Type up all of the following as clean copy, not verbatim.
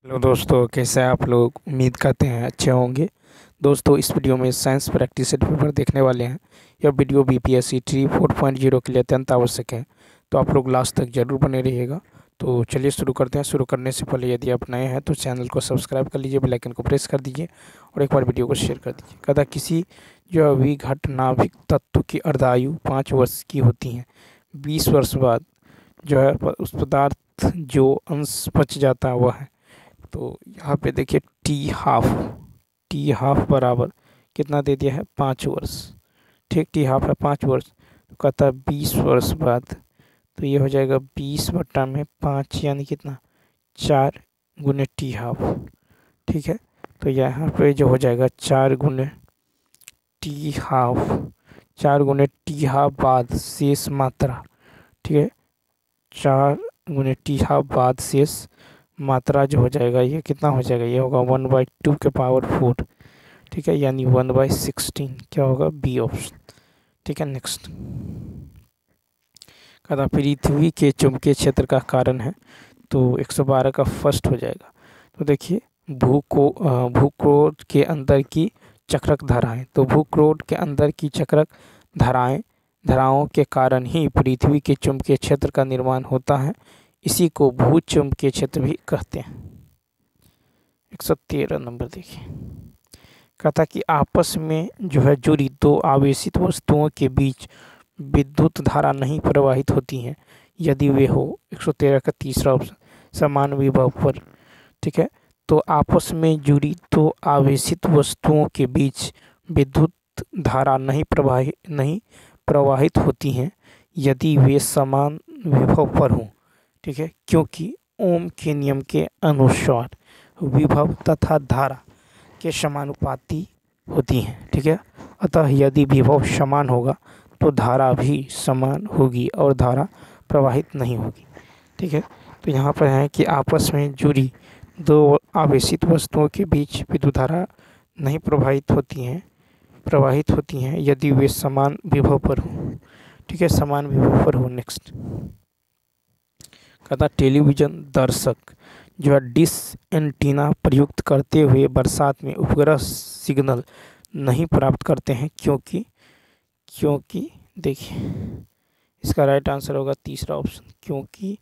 Hello दोस्तों, कैसे हैं आप लोग। उम्मीद करते हैं अच्छे होंगे। दोस्तों, इस वीडियो में साइंस प्रैक्टिस सेट पेपर देखने वाले हैं। यह वीडियो बीपीएससी 4.0 के लिए अत्यंत आवश्यक है, तो आप लोग लास्ट तक जरूर बने रहिएगा। तो चलिए शुरू करते हैं। शुरू करने से पहले यदि आप नए हैं तो चैनल को सब्सक्राइब कर लीजिए, बेल आइकन को प्रेस कर दीजिए और एक बार वीडियो को शेयर कर दीजिए। कदा किसी जो विघटनाभिक तत्व की अर्धायु 5 वर्ष की होती है, 20 वर्ष बाद जो है उस पदार्थ जो अंश बच जाता है वह है। तो यहाँ पे देखिए टी हाफ बराबर कितना दे दिया है, 5 वर्ष। ठीक, टी हाफ है 5 वर्ष, तो कहता है 20 वर्ष बाद। तो ये हो जाएगा 20/5 यानी कितना, 4 गुने टी हाफ। ठीक है, तो यहाँ पे जो हो जाएगा 4 गुने टी हाफ, 4 गुने टी हाफ बाद शेष मात्रा। ठीक है, 4 गुने टी हाफ बाद शेष मात्रा जो हो जाएगा, ये कितना हो जाएगा, ये होगा 1/2 के पावर 4। ठीक है, यानी 1/16 क्या होगा, बी ऑप्शन। ठीक है, नेक्स्ट कहता पृथ्वी के चुंबकीय क्षेत्र का कारण है, तो 112 का फर्स्ट हो जाएगा। तो देखिए भूक्रोट के अंदर की चक्रक धाराएं, तो भूक्रोट के अंदर की चक्रक धाराओं के कारण ही पृथ्वी के चुंबकीय क्षेत्र का निर्माण होता है। इसी को भूचुंबकीय क्षेत्र भी कहते हैं। 113 नंबर देखिए, कहता कि आपस में जो है जुड़ी दो आवेशित वस्तुओं के बीच विद्युत धारा नहीं प्रवाहित होती हैं यदि वे हो। 113 का तीसरा ऑप्शन, समान विभव पर। ठीक है, तो आपस में जुड़ी दो आवेशित वस्तुओं के बीच विद्युत धारा नहीं प्रवाहित होती हैं यदि वे समान विभव पर हों। ठीक है, क्योंकि ओम के नियम के अनुसार विभव तथा धारा के समानुपाती होती हैं। ठीक है, अतः यदि विभव समान होगा तो धारा भी समान होगी और धारा प्रवाहित नहीं होगी। ठीक है, तो यहाँ पर है कि आपस में जुड़ी दो आवेशित वस्तुओं के बीच विद्युत धारा नहीं प्रवाहित होती हैं यदि वे समान विभव पर हों। ठीक है, समान विभव पर हो। नेक्स्ट कहता टेलीविज़न दर्शक जो है डिश एंटीना प्रयुक्त करते हुए बरसात में उपग्रह सिग्नल नहीं प्राप्त करते हैं, क्योंकि देखिए इसका राइट आंसर होगा तीसरा ऑप्शन, क्योंकि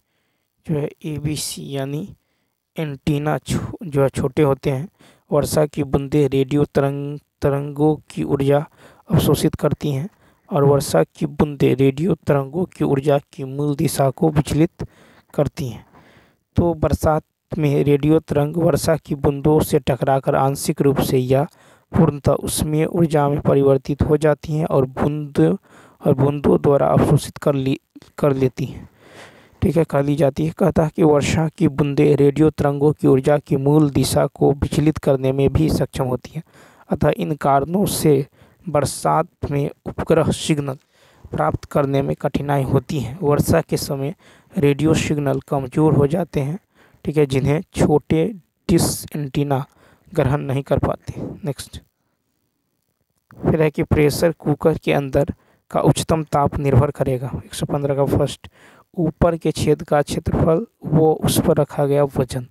जो है ABC यानी एंटीना जो है छोटे होते हैं। वर्षा की बूंदें रेडियो तरंगों की ऊर्जा अवशोषित करती हैं और वर्षा की बूंदें रेडियो तरंगों की ऊर्जा की मूल दिशा को विचलित करती हैं। तो बरसात में रेडियो तरंग वर्षा की बूंदों से टकराकर आंशिक रूप से या पूर्णतः उसमें ऊर्जा में परिवर्तित हो जाती हैं और बूंदों द्वारा अवशोषित कर लेती हैं। ठीक है, कर ली जाती है। कहता है कि वर्षा की बूंदें रेडियो तरंगों की ऊर्जा की मूल दिशा को विचलित करने में भी सक्षम होती हैं। अतः इन कारणों से बरसात में उपग्रह सिग्नल प्राप्त करने में कठिनाई होती है। वर्षा के समय रेडियो सिग्नल कमज़ोर हो जाते हैं। ठीक है, जिन्हें छोटे डिश एंटीना ग्रहण नहीं कर पाते। नेक्स्ट फिर है कि प्रेशर कुकर के अंदर का उच्चतम ताप निर्भर करेगा। 115 का फर्स्ट, ऊपर के छेद का क्षेत्रफल वो उस पर रखा गया वजन।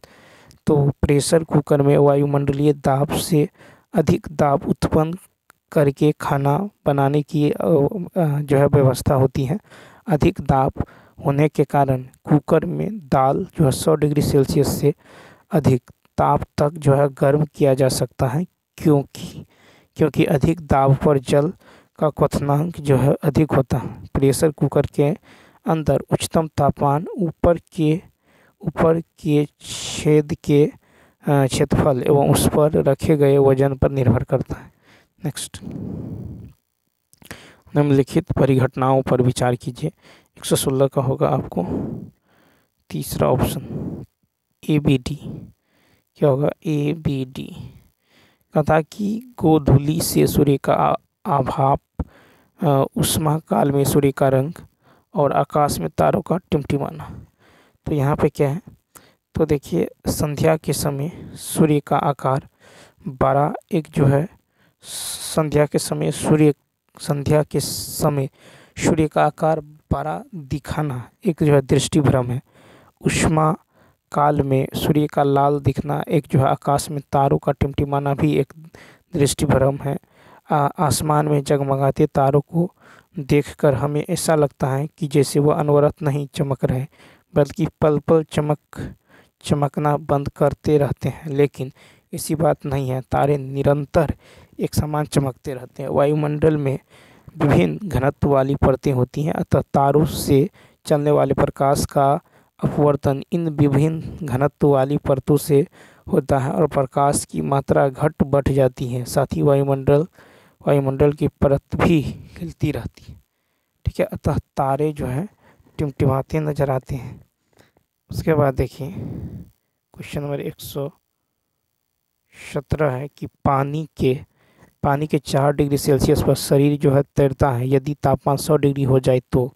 तो प्रेशर कुकर में वायुमंडलीय दाब से अधिक दाब उत्पन्न करके खाना बनाने की जो है व्यवस्था होती है। अधिक दाब होने के कारण कुकर में दाल जो है 100 डिग्री सेल्सियस से अधिक ताप तक जो है गर्म किया जा सकता है, क्योंकि अधिक दाब पर जल का क्वथनांक जो है अधिक होता है। प्रेशर कुकर के अंदर उच्चतम तापमान ऊपर के छेद के क्षेत्रफल एवं उस पर रखे गए वजन पर निर्भर करता है। नेक्स्ट निम्नलिखित परिघटनाओं पर विचार कीजिए। 116 का होगा आपको तीसरा ऑप्शन, ABD। क्या होगा, ABD। कहता कि गोधूली से सूर्य का आभाप, उष्मा काल में सूर्य का रंग और आकाश में तारों का टिमटिमाना। तो यहाँ पे क्या है, तो देखिए संध्या के समय सूर्य का आकार बड़ा, एक जो है संध्या के समय सूर्य का आकार बड़ा दिखाना एक जो है दृष्टि भ्रम है। उष्मा काल में सूर्य का लाल दिखना, एक जो है आकाश में तारों का टिमटिमाना भी एक दृष्टिभ्रम है। आसमान में जगमगाते तारों को देखकर हमें ऐसा लगता है कि जैसे वो अनवरत नहीं चमक रहे, बल्कि पल पल चमकना बंद करते रहते हैं। लेकिन ऐसी बात नहीं है, तारे निरंतर एक समान चमकते रहते हैं। वायुमंडल में विभिन्न घनत्व वाली परतें होती हैं, अतः तारों से चलने वाले प्रकाश का अपवर्तन इन विभिन्न घनत्व वाली परतों से होता है और प्रकाश की मात्रा घट बढ़ जाती है। साथ ही वायुमंडल की परत भी हिलती रहती है। ठीक है, अतः तारे जो हैं टिमटिमाते नजर आते हैं। उसके बाद देखिए क्वेश्चन नंबर 117 है कि पानी के 4 डिग्री सेल्सियस पर शरीर जो है तैरता है। यदि तापमान 100 डिग्री हो जाए तो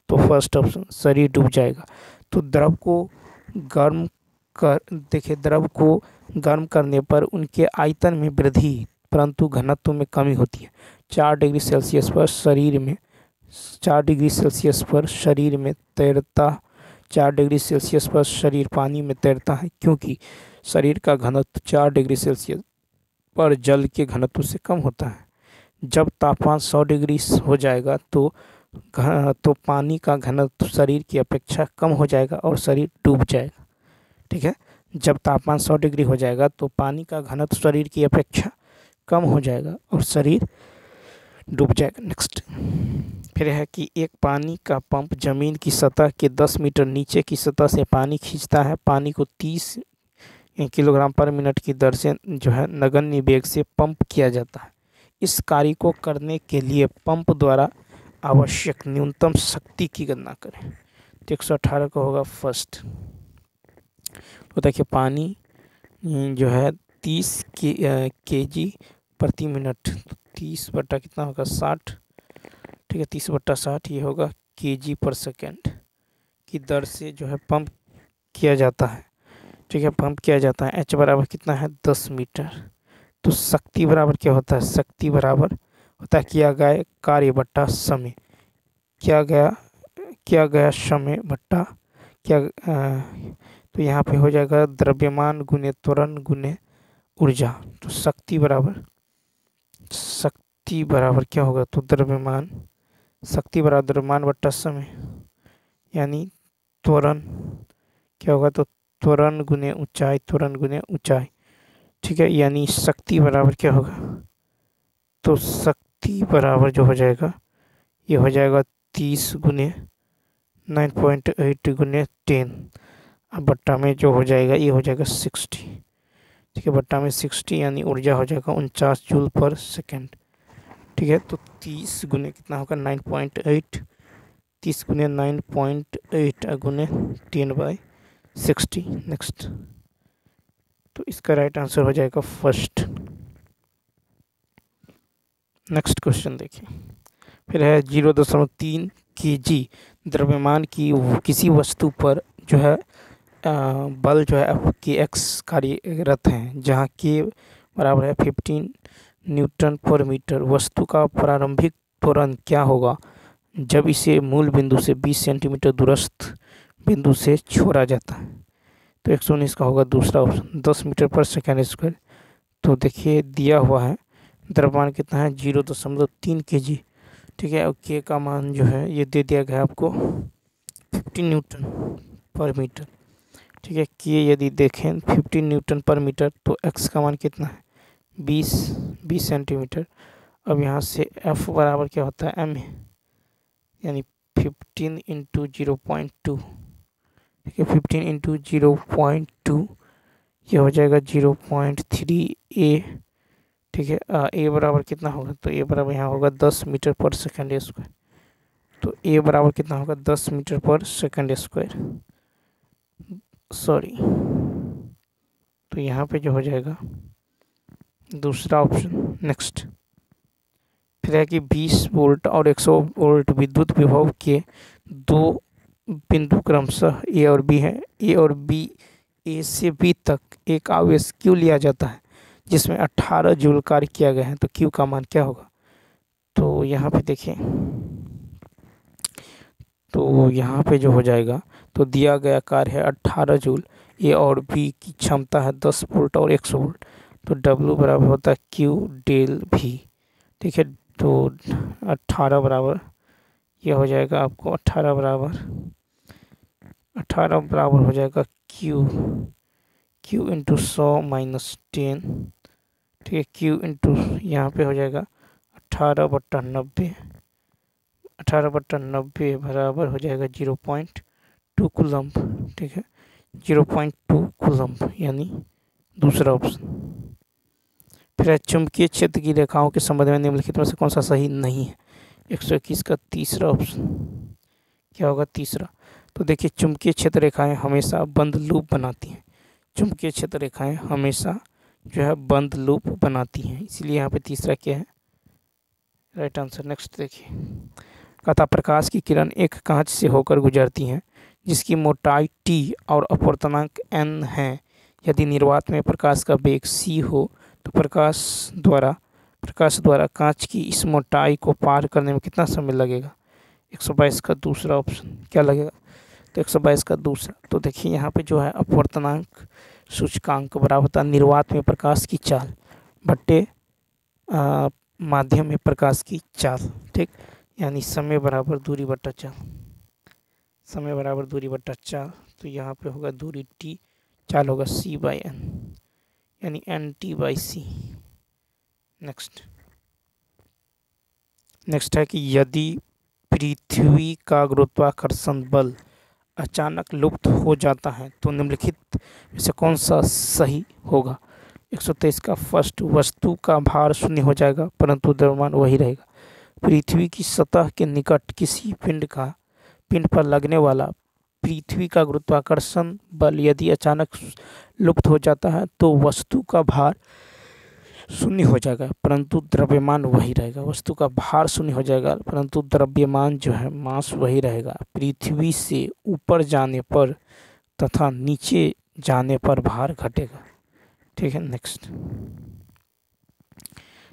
फर्स्ट ऑप्शन शरीर डूब जाएगा। तो द्रव को गर्म करने पर उनके आयतन में वृद्धि परंतु घनत्व में कमी होती है। 4 डिग्री सेल्सियस पर शरीर में 4 डिग्री सेल्सियस पर शरीर में तैरता 4 डिग्री सेल्सियस पर शरीर पानी में तैरता है, क्योंकि शरीर का घनत्व 4 डिग्री सेल्सियस पर जल के घनत्व से कम होता है। जब तापमान 100 डिग्री हो जाएगा तो पानी का घनत्व शरीर की अपेक्षा कम हो जाएगा और शरीर डूब जाएगा। ठीक है, जब तापमान 100 डिग्री हो जाएगा तो पानी का घनत्व शरीर की अपेक्षा कम हो जाएगा और शरीर डूब जाएगा। नेक्स्ट फिर है कि एक पानी का पंप जमीन की सतह के 10 मीटर नीचे की सतह से पानी खींचता है। पानी को 30 किलोग्राम पर मिनट की दर से जो है नगण्य वेग से पंप किया जाता है। इस कार्य को करने के लिए पंप द्वारा आवश्यक न्यूनतम शक्ति की गणना करें। तो 118 का होगा फर्स्ट। तो देखिए पानी जो है 30 केजी प्रति मिनट, तो 30 बटा कितना होगा 60। ठीक है, 30 बटा 60 ये होगा केजी पर सेकेंड की दर से जो है पंप किया जाता है। ठीक है, पंप किया जाता है। एच बराबर कितना है 10 मीटर। तो शक्ति बराबर क्या होता है, शक्ति बराबर होता है किया गया कार्य बट्टा समय, किया गया समय बट्टा तो यहाँ पे हो जाएगा द्रव्यमान गुने त्वरण गुने ऊर्जा। तो शक्ति बराबर क्या होगा, तो शक्ति बराबर द्रव्यमान बट्टा समय, यानी त्वरण क्या होगा, तो त्वरण गुने ऊंचाई। ठीक है, यानी शक्ति बराबर क्या होगा, तो शक्ति बराबर जो हो जाएगा ये हो जाएगा 30 गुने 9.8 गुने 10। अब बट्टा में जो हो जाएगा ये हो जाएगा 60। ठीक है, बट्टा में 60 यानी ऊर्जा हो जाएगा 49 जूल पर सेकेंड। ठीक है, तो 30 गुने कितना होगा 9.8, 30 गुने 9.8 गुने 10/60। नेक्स्ट, तो इसका राइट आंसर हो जाएगा फर्स्ट। नेक्स्ट क्वेश्चन देखिए, फिर है 0.3 केजी द्रव्यमान की किसी वस्तु पर जो है बल जो है F कार्यरत हैं, जहाँ K बराबर है 15 न्यूटन पर मीटर। वस्तु का प्रारंभिक त्वरण क्या होगा जब इसे मूल बिंदु से 20 सेंटीमीटर दूरस्थ बिंदु से छोड़ा जाता है। तो 119 का होगा दूसरा ऑप्शन 10 मीटर पर सेकेंड स्क्वायर। तो देखिए दिया हुआ है द्रव्यमान कितना है 0.3 केजी। ठीक है, और K का मान जो है ये दे दिया गया आपको 15 न्यूटन पर मीटर। ठीक है, K यदि देखें 15 न्यूटन पर मीटर तो X का मान कितना है 20 सेंटीमीटर। अब यहाँ से F बराबर क्या होता है M है, यानी 15 इंटू 0.2। ठीक है, 15 इंटू 0.2 ये हो जाएगा 0.3 A। ठीक है, A बराबर कितना होगा, तो A बराबर यहाँ होगा 10 मीटर पर सेकेंड स्क्वायर। तो A बराबर कितना होगा 10 मीटर पर सेकेंड स्क्वायर, सॉरी। तो यहाँ पे जो हो जाएगा दूसरा ऑप्शन। नेक्स्ट फिर है कि 20 वोल्ट और 100 वोल्ट विद्युत विभव के दो बिंदु क्रमशः A और B है। A से B तक एक आवेश Q लिया जाता है जिसमें 18 जूल कार्य किया गया है। तो Q का मान क्या होगा, तो यहाँ पे देखिए, तो यहाँ पे जो हो जाएगा तो दिया गया कार्य है 18 जूल, ए और बी की क्षमता है 10 वोल्ट और 100 वोल्ट, तो W बराबर होता है Q डेल V। ठीक है, तो 18 बराबर ये हो जाएगा आपको 18 बराबर हो जाएगा Q इंटू 100 - 10। ठीक है, Q इंटू यहाँ पे हो जाएगा 18/90। 18/90 बराबर हो जाएगा 0.2 कूलम्ब। ठीक है, 0.2 कूलम्ब यानी दूसरा ऑप्शन। फिर चुंबकीय क्षेत्र की रेखाओं के संबंध में निम्नलिखित में से कौन सा सही नहीं है? 121 का तीसरा ऑप्शन क्या होगा? तीसरा। तो देखिए, चुंबकीय क्षेत्र रेखाएं हमेशा बंद लूप बनाती हैं। चुंबकीय क्षेत्र रेखाएं हमेशा जो है बंद लूप बनाती हैं, इसलिए यहाँ पे तीसरा क्या है? Right answer. नेक्स्ट देखिए, कहता प्रकाश की किरण एक कांच से होकर गुजरती हैं जिसकी मोटाई t और अपवर्तनांक n है। यदि निर्वात में प्रकाश का वेग c हो तो प्रकाश द्वारा कांच की इस मोटाई को पार करने में कितना समय लगेगा? 122 का दूसरा ऑप्शन क्या लगेगा? तो 122 का दूसरा। तो देखिए, यहाँ पे जो है अपवर्तनांक सूचकांक बराबर होता है निर्वात में प्रकाश की चाल बट्टे माध्यम में प्रकाश की चाल। ठीक, यानी समय बराबर दूरी बट्टा चाल। समय बराबर दूरी बट्टा चाल, तो यहाँ पे होगा दूरी t, चाल होगा c/n, यानी NT/c। नेक्स्ट है कि यदि पृथ्वी का गुरुत्वाकर्षण बल अचानक लुप्त हो जाता है तो निम्नलिखित में से कौन सा सही होगा? 123 का फर्स्ट, वस्तु का भार शून्य हो जाएगा परंतु द्रव्यमान वही रहेगा। पृथ्वी की सतह के निकट किसी पिंड पर लगने वाला पृथ्वी का गुरुत्वाकर्षण बल यदि अचानक लुप्त हो जाता है तो वस्तु का भार शून्य हो जाएगा परंतु द्रव्यमान वही रहेगा। वस्तु का भार शून्य हो जाएगा परंतु द्रव्यमान जो है मास वही रहेगा। पृथ्वी से ऊपर जाने पर तथा नीचे जाने पर भार घटेगा। ठीक है, नेक्स्ट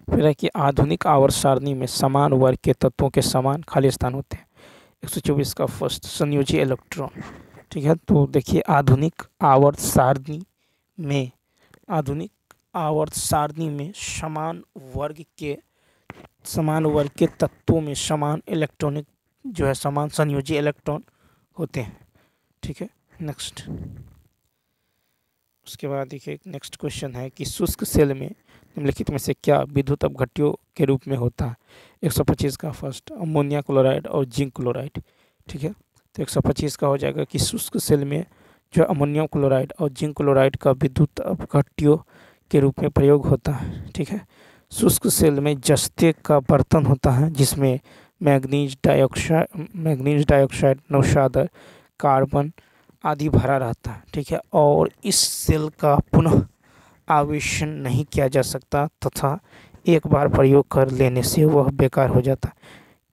फिर है कि आधुनिक आवर्त सारणी में समान वर्ग के तत्वों के समान खाली स्थान होते हैं। 124 का फर्स्ट, संयोजी इलेक्ट्रॉन। ठीक है, तो देखिए, आधुनिक आवर्त सारणी में समान वर्ग के तत्वों में समान इलेक्ट्रॉनिक जो है समान संयोजी इलेक्ट्रॉन होते हैं। ठीक है, नेक्स्ट उसके बाद देखिए, नेक्स्ट क्वेश्चन है कि शुष्क सेल में निम्नलिखित में से क्या विद्युत अपघट्यों के रूप में होता है? 125 का फर्स्ट, अमोनिया क्लोराइड और जिंक क्लोराइड। ठीक है, तो 125 का हो जाएगा कि शुष्क सेल में जो अमोनियम क्लोराइड और जिंक क्लोराइड का विद्युत अपघट्यों के रूप में प्रयोग होता है। ठीक है, शुष्क सेल में जस्ते का बर्तन होता है जिसमें मैग्नीज डाइऑक्साइड, नौशादर, कार्बन आदि भरा रहता है। ठीक है, और इस सेल का पुनः आवेशन नहीं किया जा सकता तथा एक बार प्रयोग कर लेने से वह बेकार हो जाता है।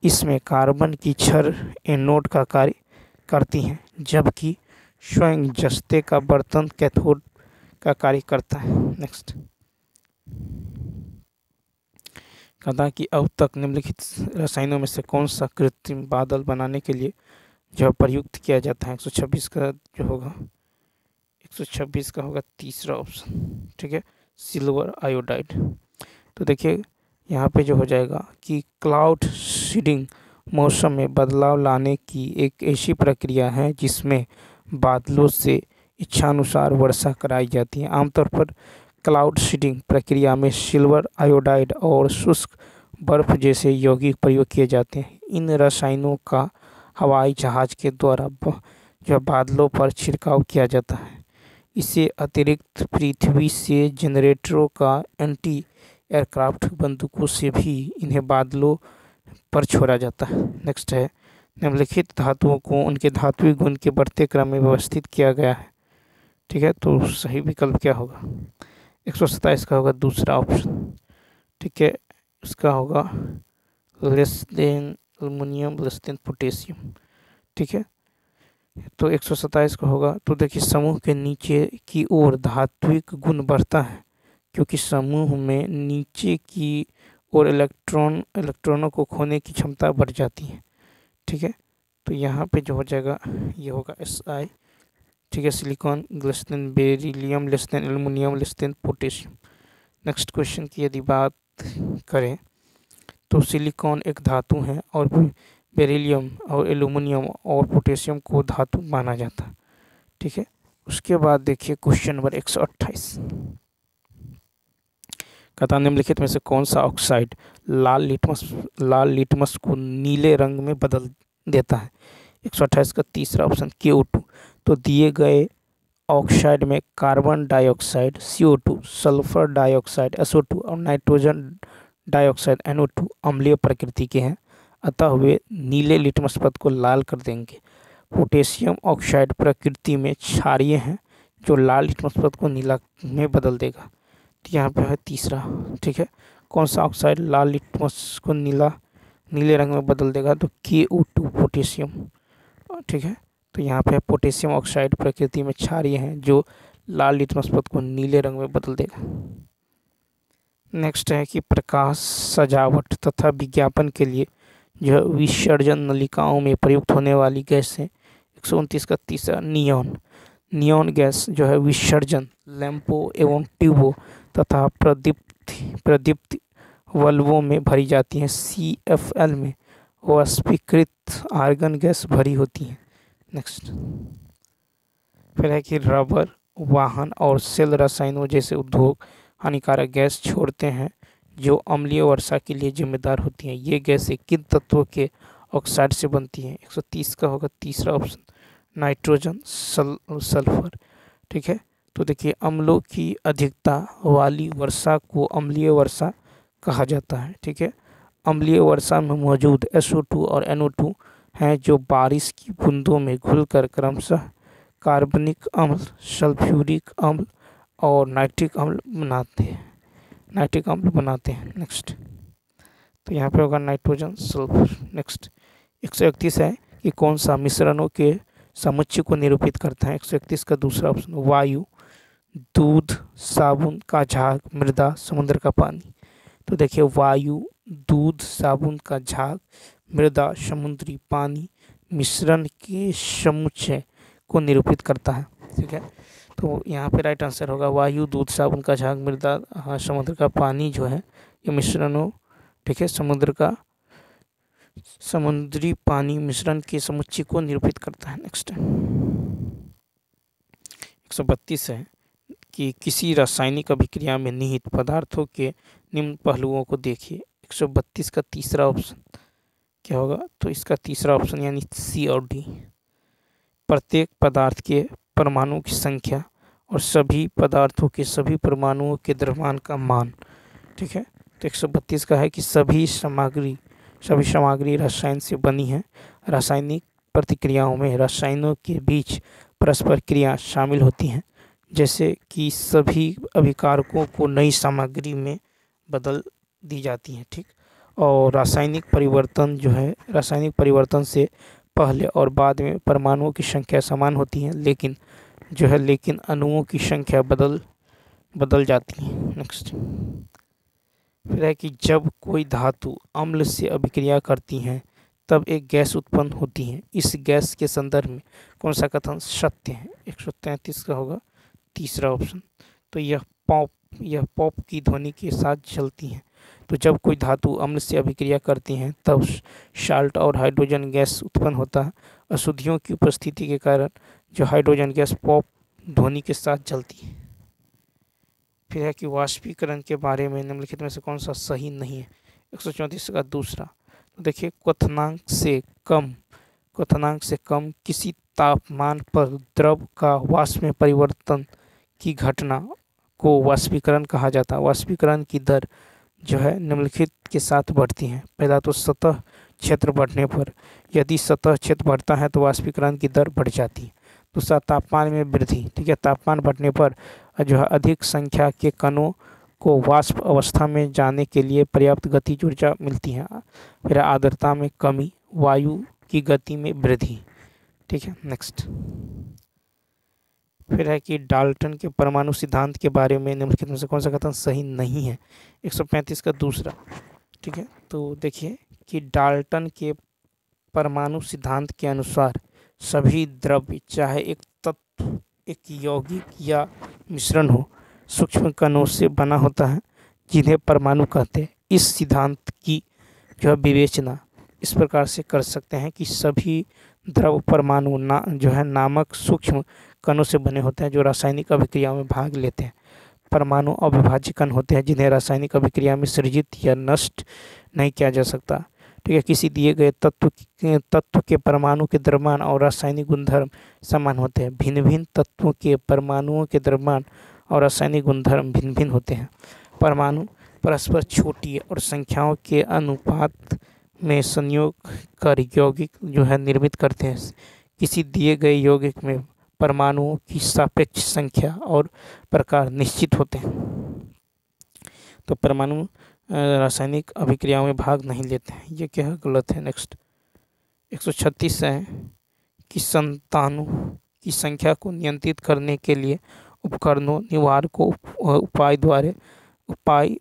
इसमें कार्बन की छड़ एनोड का कार्य करती हैं जबकि स्वयं जस्ते का बर्तन कैथोड का कार्य करता है। नेक्स्ट कहता है कि अब तक निम्नलिखित रसायनों में से कौन सा कृत्रिम बादल बनाने के लिए जो प्रयुक्त किया जाता है? 126 का जो होगा 126 का होगा तीसरा ऑप्शन। ठीक है, सिल्वर आयोडाइड। तो देखिए, यहाँ पे जो हो जाएगा कि क्लाउड सीडिंग मौसम में बदलाव लाने की एक ऐसी प्रक्रिया है जिसमें बादलों से इच्छानुसार वर्षा कराई जाती है। आमतौर पर क्लाउड सीडिंग प्रक्रिया में सिल्वर आयोडाइड और शुष्क बर्फ जैसे यौगिक प्रयोग किए जाते हैं। इन रसायनों का हवाई जहाज के द्वारा जो बादलों पर छिड़काव किया जाता है। इससे अतिरिक्त पृथ्वी से जनरेटरों का एंटी एयरक्राफ्ट बंदूकों से भी इन्हें बादलों पर छोड़ा जाता है। नेक्स्ट है, निम्नलिखित धातुओं को उनके धात्विक गुण के बढ़ते क्रम में व्यवस्थित किया गया है। ठीक है, तो सही विकल्प क्या होगा? 127 का होगा दूसरा ऑप्शन। ठीक है, उसका होगा less than aluminium less than potassium. ठीक है, तो 127 का होगा। तो देखिए, समूह के नीचे की ओर धात्विक गुण बढ़ता है क्योंकि समूह में नीचे की ओर इलेक्ट्रॉनों को खोने की क्षमता बढ़ जाती है। ठीक है, तो यहाँ पे जो हो जाएगा ये होगा SI ठीक है, silicon less than beryllium less than aluminium less than potassium. Next question की यदि बात करें तो सिलिकॉन एक धातु है और बेरिलियम और एल्युमिनियम और पोटेशियम को धातु माना जाता है। ठीक है, उसके बाद देखिए क्वेश्चन नंबर 128 कहता निम्नलिखित में से कौन सा ऑक्साइड लाल लिटमस को नीले रंग में बदल देता है। 128 का तीसरा ऑप्शन CO2। तो दिए गए ऑक्साइड में carbon dioxide CO2, sulphur dioxide SO2 और नाइट्रोजन डाइऑक्साइड NO2 अम्लीय प्रकृति के हैं, अतः वे नीले लिटमस पथ को लाल कर देंगे। पोटेशियम ऑक्साइड प्रकृति में क्षारीय है जो लाल लिटमस पथ को नीला में बदल देगा। तो यहाँ पे है तीसरा। ठीक है, कौन सा ऑक्साइड लाल लिटमस को नीले रंग में बदल देगा, तो KO2 पोटेशियम। ठीक है, तो यहाँ पे पोटेशियम ऑक्साइड प्रकृति में क्षारीय है जो लाल लिटमस पथ को नीले रंग में बदल देगा। नेक्स्ट है कि प्रकाश, सजावट तथा विज्ञापन के लिए जो विसर्जन नलिकाओं में प्रयुक्त होने वाली गैस है। 129 का तीसरा नियॉन गैस जो है विसर्जन लैंपों एवं ट्यूबों तथा प्रदीप्त बल्बों में भरी जाती हैं। CFL में वाष्पीकृत आर्गन गैस भरी होती है। नेक्स्ट फिर है कि रबर, वाहन और सेल रसायनों जैसे उद्योग हानिकारक गैस छोड़ते हैं जो अम्लीय वर्षा के लिए जिम्मेदार होती हैं। ये गैसें किन तत्वों के ऑक्साइड से बनती हैं। 130 का होगा तीसरा ऑप्शन नाइट्रोजन सल्फर। ठीक है, तो देखिए अम्लों की अधिकता वाली वर्षा को अम्लीय वर्षा कहा जाता है। ठीक है, अम्लीय वर्षा में मौजूद SO2 और NO2 हैं जो बारिश की बूंदों में घुलकर क्रमशः कार्बनिक अम्ल, सल्फ्यूरिक अम्ल और नाइट्रिक अम्ल बनाते हैं। नेक्स्ट तो यहाँ पे होगा नाइट्रोजन सल्फर। नेक्स्ट 131 है कि कौन सा मिश्रणों के समुच्चय को निरूपित करता है। 131 का दूसरा ऑप्शन वायु, दूध, साबुन का झाग, मृदा, समुद्र का पानी। तो देखिए वायु, दूध, साबुन का झाग, मृदा, समुद्री पानी मिश्रण के समुच्चय को निरूपित करता है। ठीक है, तो यहाँ पे राइट आंसर होगा वायु, दूध, साबुन का झाग, मृदा, समुद्र का पानी जो है ये मिश्रणों। ठीक है, समुद्री पानी मिश्रण के समुच्चय को निरूपित करता है। नेक्स्ट 132 है कि किसी रासायनिक अभिक्रिया में निहित पदार्थों के निम्न पहलुओं को देखिए। 132 का तीसरा ऑप्शन क्या होगा, तो इसका तीसरा ऑप्शन यानी C और D। प्रत्येक पदार्थ के परमाणुओं की संख्या और सभी पदार्थों के सभी परमाणुओं के द्रव्यमान का मान। ठीक है, तो 132 का है कि सभी सामग्री रसायन से बनी है। रासायनिक प्रतिक्रियाओं में रसायनों के बीच परस्पर क्रिया शामिल होती हैं, जैसे कि सभी अभिकारकों को नई सामग्री में बदल दी जाती हैं। ठीक, और रासायनिक परिवर्तन से पहले और बाद में परमाणुओं की संख्या समान होती है, लेकिन अणुओं की संख्या बदल जाती है। नेक्स्ट फिर है कि जब कोई धातु अम्ल से अभिक्रिया करती है तब एक गैस उत्पन्न होती है। इस गैस के संदर्भ में कौन सा कथन सत्य है। 133 का होगा तीसरा ऑप्शन। तो यह पॉप की ध्वनि के साथ चलती है। तो जब कोई धातु अम्ल से अभिक्रिया करती है तब साल्ट और हाइड्रोजन गैस उत्पन्न होता है। अशुद्धियों की उपस्थिति के कारण जो हाइड्रोजन गैस पॉप ध्वनि के साथ जलती है। फिर है कि वाष्पीकरण के बारे में निम्नलिखित में से कौन सा सही नहीं है। 134 का दूसरा। तो देखिए क्वथनांक से कम किसी तापमान पर द्रव का वाष्प में परिवर्तन की घटना को वाष्पीकरण कहा जाता है। वाष्पीकरण की दर जो है निम्नलिखित के साथ बढ़ती है। पहला तो सतह क्षेत्र बढ़ने पर, यदि सतह क्षेत्र बढ़ता है तो वाष्पीकरण की दर बढ़ जाती है। दूसरा तापमान में वृद्धि। ठीक है, तापमान बढ़ने पर जो है अधिक संख्या के कणों को वाष्प अवस्था में जाने के लिए पर्याप्त गतिज ऊर्जा मिलती है। फिर आर्द्रता में कमी, वायु की गति में वृद्धि। ठीक है, नेक्स्ट फिर है कि डाल्टन के परमाणु सिद्धांत के बारे में निम्नलिखित में से कौन सा कथन सही नहीं है। 135 का दूसरा। ठीक है, तो देखिए कि डाल्टन के परमाणु सिद्धांत के अनुसार सभी द्रव्य चाहे एक एक यौगिक या मिश्रण हो सूक्ष्म कणों से बना होता है जिन्हें परमाणु कहते हैं। इस सिद्धांत की जो है विवेचना इस प्रकार से कर सकते हैं कि सभी द्रव परमाणु जो है नामक सूक्ष्म कणों से बने होते हैं जो रासायनिक अभिक्रियाओं में भाग लेते हैं। परमाणु अविभाज्य कण होते हैं जिन्हें रासायनिक अभिक्रिया में सृजित या नष्ट नहीं किया जा सकता। ठीक है, किसी दिए गए तत्व के परमाणु के द्रव्यमान और रासायनिक गुणधर्म समान होते हैं। भिन्न भिन्न तत्वों के परमाणुओं के द्रव्यमान और रासायनिक गुणधर्म भिन्न भिन्न होते हैं। परमाणु परस्पर छोटी और संख्याओं के अनुपात में संयोग कर यौगिक जो है निर्मित करते हैं। किसी दिए गए यौगिक में परमाणुओं की सापेक्ष संख्या और प्रकार निश्चित होते हैं। तो परमाणु रासायनिक अभिक्रियाओं में भाग नहीं लेते हैं, ये क्या है, गलत है। नेक्स्ट 136 है कि संतानों की संख्या को नियंत्रित करने के लिए उपकरणों निवारकों उपाय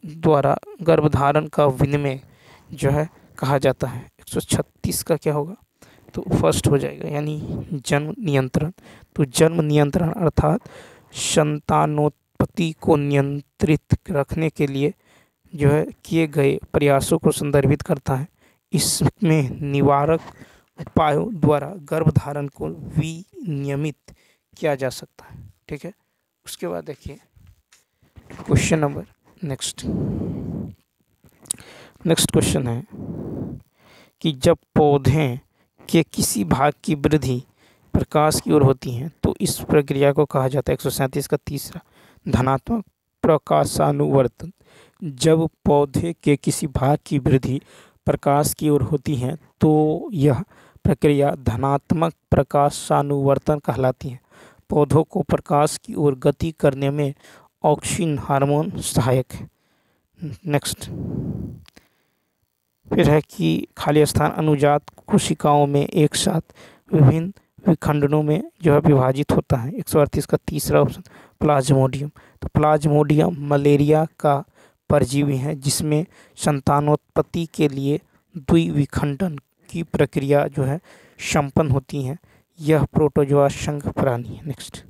द्वारा गर्भधारण का विनिमय जो है कहा जाता है। 136 का क्या होगा, तो फर्स्ट हो जाएगा यानी जन्म नियंत्रण। तो जन्म नियंत्रण अर्थात संतानोत्पत्ति को नियंत्रित रखने के लिए जो है किए गए प्रयासों को संदर्भित करता है। इसमें निवारक उपायों द्वारा गर्भधारण को विनियमित किया जा सकता है। ठीक है, उसके बाद देखिए क्वेश्चन नंबर नेक्स्ट क्वेश्चन है कि जब पौधे के किसी भाग की वृद्धि प्रकाश की ओर होती है तो इस प्रक्रिया को कहा जाता है। 137 का तीसरा धनात्मक प्रकाशानुवर्तन। जब पौधे के किसी भाग की वृद्धि प्रकाश की ओर होती है तो यह प्रक्रिया धनात्मक प्रकाशानुवर्तन कहलाती है। पौधों को प्रकाश की ओर गति करने में ऑक्सिन हार्मोन सहायक है। नेक्स्ट फिर है कि खाली स्थान अनुजात कोशिकाओं में एक साथ विभिन्न विखंडनों में जो है विभाजित होता है। 138 का तीसरा ऑप्शन प्लाज्मोडियम। तो प्लाज्मोडियम मलेरिया का परजीवी है जिसमें संतानोत्पत्ति के लिए द्विविखंडन की प्रक्रिया जो है संपन्न होती है। यह प्रोटोजोआ संघ प्राणी है। नेक्स्ट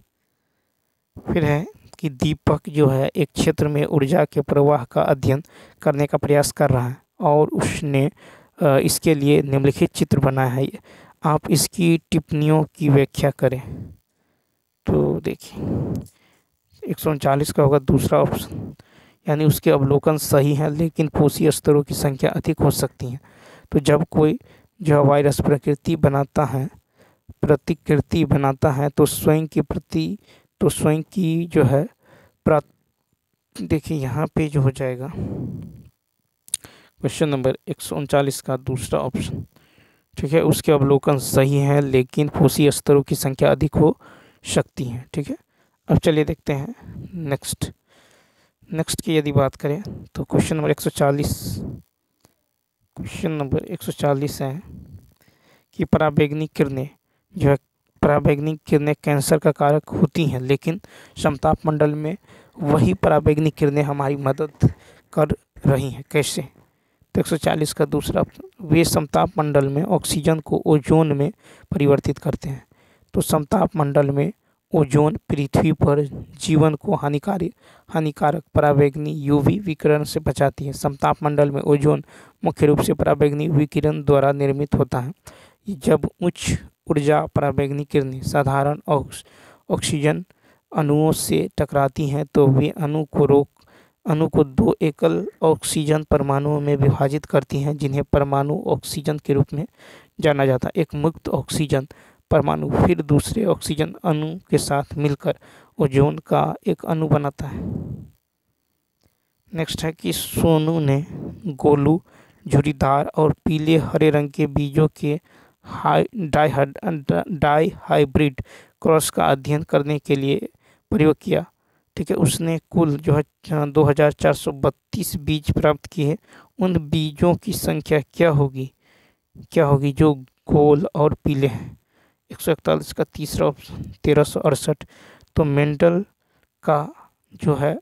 फिर है कि दीपक जो है एक क्षेत्र में ऊर्जा के प्रवाह का अध्ययन करने का प्रयास कर रहा है और उसने इसके लिए निम्नलिखित चित्र बनाया है। आप इसकी टिप्पणियों की व्याख्या करें। तो देखिए 139 का होगा दूसरा ऑप्शन, यानी उसके अवलोकन सही हैं लेकिन पोषी स्तरों की संख्या अधिक हो सकती है। तो जब कोई जो वायरस प्रतिकृति बनाता है तो स्वयं की जो है देखिए यहाँ पे जो हो जाएगा क्वेश्चन नंबर 139 का दूसरा ऑप्शन। ठीक है, उसके अवलोकन सही है लेकिन पोषी स्तरों की संख्या अधिक हो सकती है। ठीक है, अब चलिए देखते हैं नेक्स्ट की यदि बात करें तो क्वेश्चन नंबर 140 है कि पराबैंगनी किरणें कैंसर का कारक होती हैं लेकिन समताप मंडल में वही पराबैंगनी किरणें हमारी मदद कर रही हैं। कैसे? तो 140 का दूसरा, वे समताप मंडल में ऑक्सीजन को ओजोन में परिवर्तित करते हैं। तो समताप मंडल में ओजोन पृथ्वी पर जीवन को हानिकारक पराबैंगनी यूवी विकिरण से बचाती है। समताप मंडल में ओजोन मुख्य रूप से पराबैंगनी विकिरण द्वारा निर्मित होता है। जब उच्च ऊर्जा पराबैंगनी किरणें साधारण ऑक्सीजन अणुओं से टकराती हैं तो वे अणु को दो एकल ऑक्सीजन परमाणुओं में विभाजित करती हैं जिन्हें परमाणु ऑक्सीजन के रूप में जाना जाता है। एक मुक्त ऑक्सीजन परमाणु फिर दूसरे ऑक्सीजन अणु के साथ मिलकर ओजोन का एक अणु बनाता है। नेक्स्ट है कि सोनू ने गोलू झुर्रीदार और पीले हरे रंग के बीजों के डाइहाइब्रिड क्रॉस का अध्ययन करने के लिए प्रयोग किया। ठीक है, उसने कुल जो है 2432 बीज प्राप्त किए। उन बीजों की संख्या क्या होगी जो गोल और पीले हैं? 141 का तीसरा ऑप्शन 1368। तो मेंडल का जो है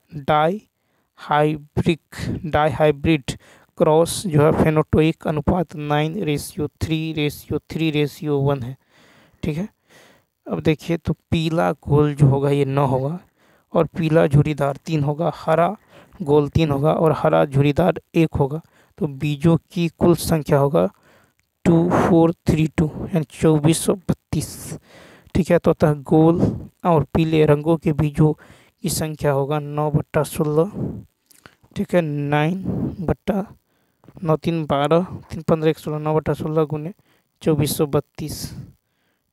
डाइहाइब्रिड क्रॉस जो है फेनोटोइक अनुपात 9:3:3:1 है। ठीक है, अब देखिए तो पीला गोल जो होगा ये 9 होगा, और पीला झुरीदार 3 होगा, हरा गोल 3 होगा और हरा झुरीदार 1 होगा। तो बीजों की कुल संख्या होगा 2432 यानी 2432। ठीक है, तो अतः गोल और पीले रंगों के बीजों की संख्या होगा 9/16। ठीक है, 9/9 3 12 3 15 1 16 9/16 गुने 2432।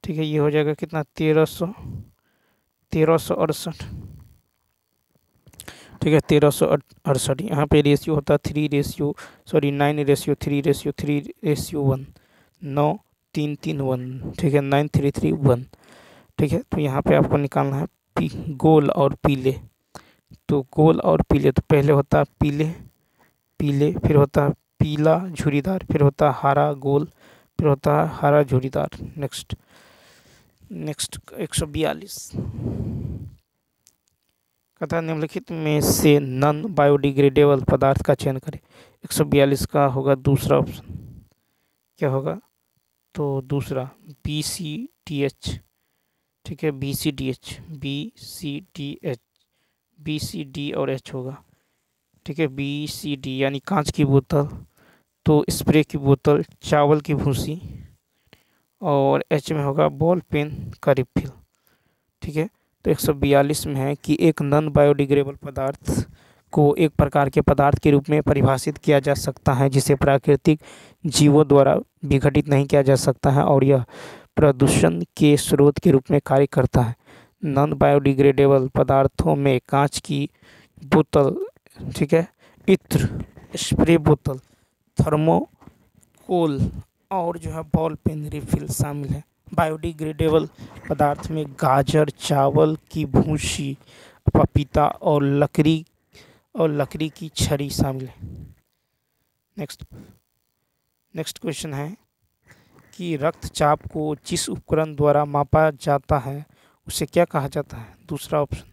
ठीक है, ये हो जाएगा कितना 1368। ठीक है, 1368। यहाँ पे रेशियो होता है 9:3:3:1, 9-3-3-1। ठीक है, 9-3-3-1। ठीक है, तो यहाँ पे आपको निकालना है गोल और पीले। तो गोल और पीले, तो पहले होता है पीले पीले, फिर होता है पीला झुरीदार, फिर होता है हरा गोल, फिर होता है हरा झुरीदार। नेक्स्ट 142 कथा निम्नलिखित में से नॉन बायोडिग्रेडेबल पदार्थ का चयन करें। 142 का होगा दूसरा ऑप्शन, क्या होगा तो दूसरा BCDH। ठीक है, BCDH BCD और H होगा। ठीक है, BCD यानी कांच की बोतल, तो स्प्रे की बोतल, चावल की भूसी, और H में होगा बॉल पेन का रिफिल। ठीक है, तो 142 में है कि एक नॉन बायोडिग्रेडेबल पदार्थ को एक प्रकार के पदार्थ के रूप में परिभाषित किया जा सकता है जिसे प्राकृतिक जीवों द्वारा विघटित नहीं किया जा सकता है और यह प्रदूषण के स्रोत के रूप में कार्य करता है। नॉन बायोडिग्रेडेबल पदार्थों में कांच की बोतल, ठीक है, इत्र, स्प्रे बोतल, थर्मोकोल और जो है बॉल पेन रिफिल शामिल है। बायोडिग्रेडेबल पदार्थ में गाजर, चावल की भूसी, पपीता और लकड़ी की छड़ी शामिल है। नेक्स्ट क्वेश्चन है कि रक्तचाप को जिस उपकरण द्वारा मापा जाता है उसे क्या कहा जाता है। दूसरा ऑप्शन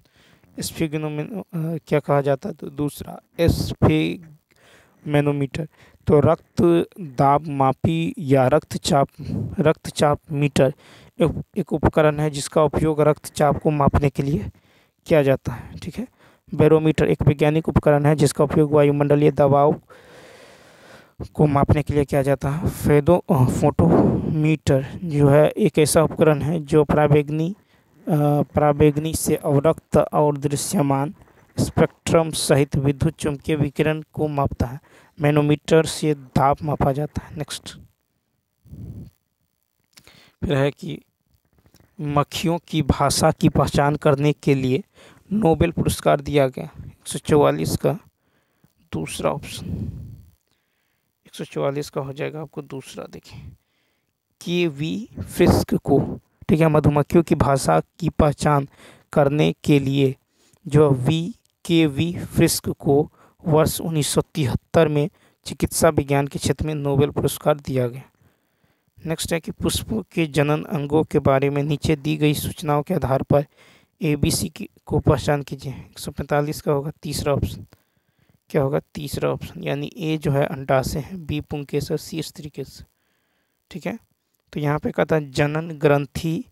क्या कहा जाता है, तो दूसरा स्फिग्मेनोमीटर। तो रक्त दाब मापी या रक्तचाप मीटर एक उपकरण है जिसका उपयोग रक्तचाप को मापने के लिए किया जाता है। ठीक है, बैरोमीटर एक वैज्ञानिक उपकरण है जिसका उपयोग वायुमंडलीय दबाव को मापने के लिए किया जाता है। फोटोमीटर जो है एक ऐसा उपकरण है जो पराबैंगनी से अवरक्त और दृश्यमान स्पेक्ट्रम सहित विद्युत चुम्बकीय विकिरण को मापता है। मैनोमीटर से दाब मापा जाता है। नेक्स्ट फिर है कि मक्खियों की भाषा की पहचान करने के लिए नोबेल पुरस्कार दिया गया। 144 का दूसरा ऑप्शन, 144 का हो जाएगा आपको दूसरा। देखिए KV फ्रिस्क को, ठीक है, मधुमक्खियों की भाषा की पहचान करने के लिए जो KV फ्रिस्क को वर्ष 1973 में चिकित्सा विज्ञान के क्षेत्र में नोबेल पुरस्कार दिया गया। नेक्स्ट है कि पुष्पों के जनन अंगों के बारे में नीचे दी गई सूचनाओं के आधार पर ABC को पहचान कीजिए। 145 का होगा तीसरा ऑप्शन, क्या होगा तीसरा ऑप्शन, यानी A जो है अंडाशय है, B पुंकेसर, C स्त्रीकेसर। ठीक है, तो यहाँ पे कहता है जनन ग्रंथि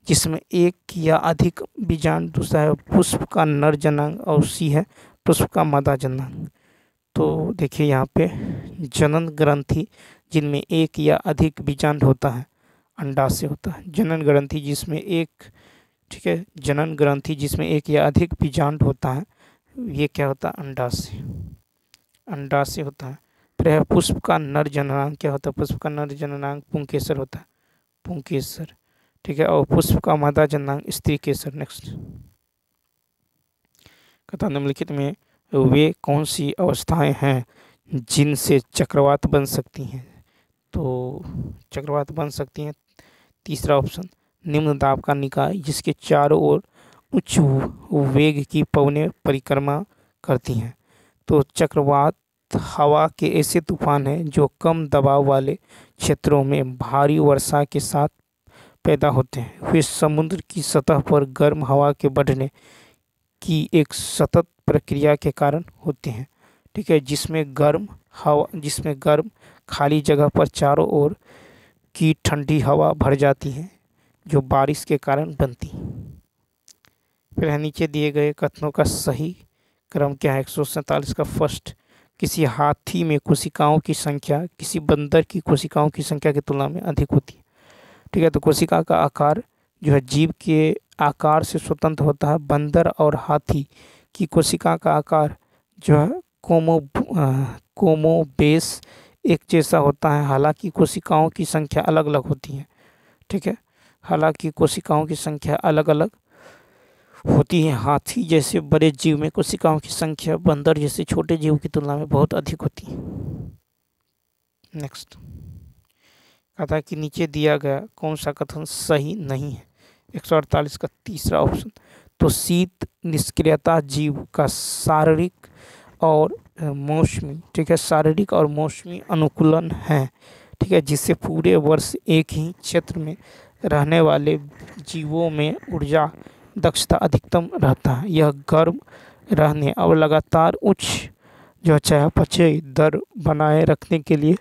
जिसमें एक या अधिक बीजांड, दूसरा है पुष्प का नर जनांग और C है पुष्प का मादा जनांग। तो देखिए यहाँ पे जनन ग्रंथि जिनमें एक या अधिक बीजांड होता है अंडाशय होता है। जनन ग्रंथि जिसमें एक, ठीक है, जनन ग्रंथि जिसमें एक या अधिक बीजांड होता है ये क्या होता है अंडाशय होता है। फिर है पुष्प का नर जननांग, क्या होता है पुष्प का नर जननांग पुंकेसर होता है, पुंकेसर। ठीक है, और पुष्प का मादा जननांग स्त्रीकेसर। नेक्स्ट कथा निम्नलिखित में वे कौन सी अवस्थाएं हैं जिनसे चक्रवात बन सकती हैं। तो चक्रवात बन सकती हैं, तीसरा ऑप्शन निम्न दाब का निकाय जिसके चारों ओर उच्च वेग की पवनें परिक्रमा करती हैं। तो चक्रवात हवा के ऐसे तूफान हैं जो कम दबाव वाले क्षेत्रों में भारी वर्षा के साथ पैदा होते हैं। वे समुद्र की सतह पर गर्म हवा के बढ़ने की एक सतत प्रक्रिया के कारण होते हैं। ठीक है, जिसमें गर्म खाली जगह पर चारों ओर की ठंडी हवा भर जाती है जो बारिश के कारण बनती हैं। फिर है नीचे दिए गए कथनों का सही क्रम क्या है। 147 का फर्स्ट, किसी हाथी में कोशिकाओं की संख्या किसी बंदर की कोशिकाओं की संख्या की तुलना में अधिक होती है। ठीक है, तो कोशिका का आकार जो है जीव के आकार से स्वतंत्र होता है। बंदर और हाथी की कोशिका का आकार जो है कोमोबेश एक जैसा होता है, हालांकि कोशिकाओं की संख्या अलग अलग होती है। ठीक है, हालांकि कोशिकाओं की संख्या अलग अलग होती है। हाथी जैसे बड़े जीव में कोशिकाओं की संख्या बंदर जैसे छोटे जीव की तुलना में बहुत अधिक होती है। नेक्स्ट कहता है कि नीचे दिया गया कौन सा कथन सही नहीं है। 148 का तीसरा ऑप्शन, तो शीत निष्क्रियता जीव का शारीरिक और मौसमी, ठीक है, शारीरिक और मौसमी अनुकूलन है। ठीक है, जिससे पूरे वर्ष एक ही क्षेत्र में रहने वाले जीवों में ऊर्जा दक्षता अधिकतम रहता है। यह गर्म रहने और लगातार उच्च जो चयापचय दर बनाए रखने के लिए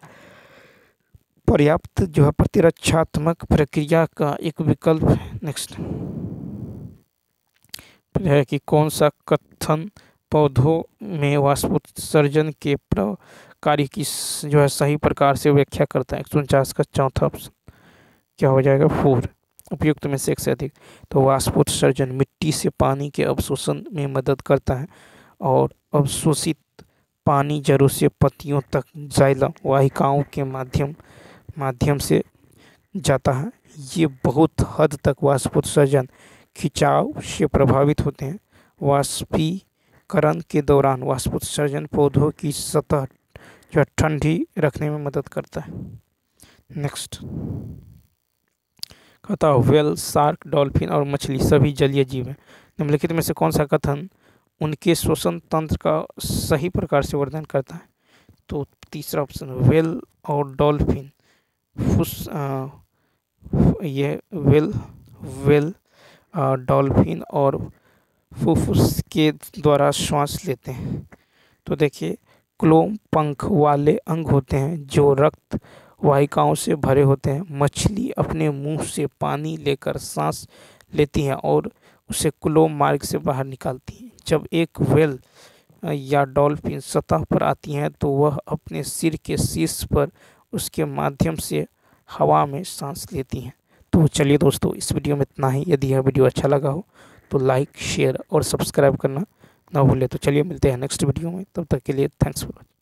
पर्याप्त जो है प्रतिरक्षात्मक प्रक्रिया का एक विकल्प है। नेक्स्ट है कि कौन सा कथन पौधों में वाष्पोत्सर्जन के कार्य की जो है सही प्रकार से व्याख्या करता है। 149 का चौथा ऑप्शन क्या हो जाएगा, 4, उपयुक्त में से एक से अधिक। तो वाष्पोत्सर्जन मिट्टी से पानी के अवशोषण में मदद करता है और अवशोषित पानी जड़ों से पत्तियों तक जाइलम वाहिकाओं के माध्यम से जाता है। ये बहुत हद तक वाष्पोत्सर्जन खिंचाव से प्रभावित होते हैं। वाष्पीकरण के दौरान वाष्पोत्सर्जन पौधों की सतह जो ठंडी रखने में मदद करता है। नेक्स्ट कहता है व्हेल, शार्क, डॉल्फिन और मछली सभी जलीय जीव हैं। निम्नलिखित में से कौन सा कथन उनके श्वसन तंत्र का सही प्रकार से वर्णन करता है। तो तीसरा ऑप्शन, व्हेल और डॉल्फिन ये व्हेल डॉल्फिन और फुफ्फुस के द्वारा श्वास लेते हैं। तो देखिए क्लोम पंख वाले अंग होते हैं जो रक्त वाहिकाओं से भरे होते हैं। मछली अपने मुंह से पानी लेकर सांस लेती है और उसे क्लोम मार्ग से बाहर निकालती है। जब एक व्हेल या डॉल्फिन सतह पर आती हैं तो वह अपने सिर के शीर्ष पर उसके माध्यम से हवा में सांस लेती हैं। तो चलिए दोस्तों, इस वीडियो में इतना ही। यदि यह वीडियो अच्छा लगा हो तो लाइक, शेयर और सब्सक्राइब करना ना भूलें। तो चलिए मिलते हैं नेक्स्ट वीडियो में, तब तक के लिए थैंक्स फॉर वॉचिंग।